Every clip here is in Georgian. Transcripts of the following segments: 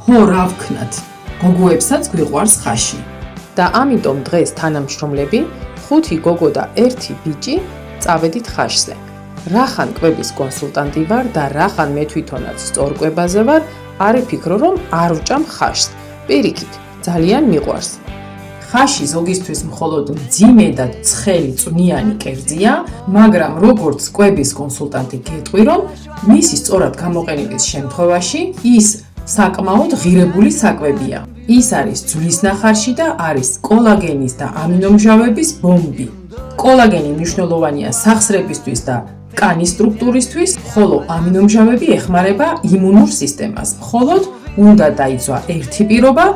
ხო, რა ვქნათ, გოგოებსაც გვიყვარს ხაში. და ამიტომ დღეს თანამშრომლები 5 გოგო და 1 ბიჭი წავედით ხაშზე. რახან კვების კონსულტანტი ვარ და რახან მე თვითონაც სწორ კვებაზე ვარ, არ ვფიქრო რომ არ ვჭამ ხაშს. პირიქით, ძალიან მიყვარს. ხაში ზოგისთვის მხოლოდ მძიმე და ცხელი წვნიანი კერძია, მაგრამ როგორც კვების კონსულტანტი გეტყვი, რომ მისი სწორად გამოყენების შემთხვევაში ის საკმაოდ ღირებული საკვებია. ის არის ძვლის ნახარში და არის კოლაგენის და ამინომჟავების ბომბი. კოლაგენი მნიშვნელოვანია სახსრებისთვის და კანის სტრუქტურისთვის, ხოლო ამინომჟავები ეხმარება იმუნურ სისტემას. მხოლოდ უნდა დაიცვა ერთი პირობა,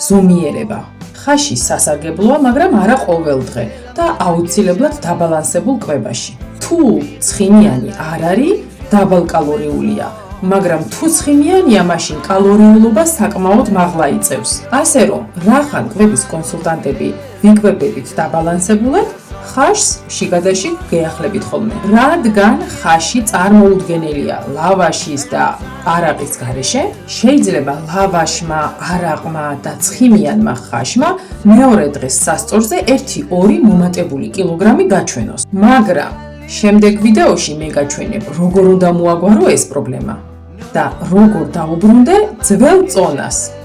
ზომიერება. ხაში სასარგებლოა, მაგრამ არა ყოველდღე და აუცილებლად დაბალანსებულ კვებაში. თუ ცხიმიანი არ არის, დაბალკალორიულია, მაგრამ თუ ცხიმიანია, მაშინ კალორიულობა საკმაოდ მაღლა იწევს. ასე რომ, რახან კვების კონსულტანტები ვიკვებებით დაბალანსებულად, ხაშს შიგადაში გეახლებით ხოლმე. რადგან ხაში წარმოუდგენელია ლავაშის და არაყის გარეშე, შეიძლება ლავაშმა, არაყმა და ცხიმიანმა ხაშმა მეორე დღეს სასწორზე 1-2 მომატებული კილოგრამი გაჩვენოს. მაგრამ შემდეგ ვიდეოში მე გაჩვენებ, როგორ უნდა მოაგვარო ეს პრობლემა და როგორ დაუბრუნდე ძველ წონას.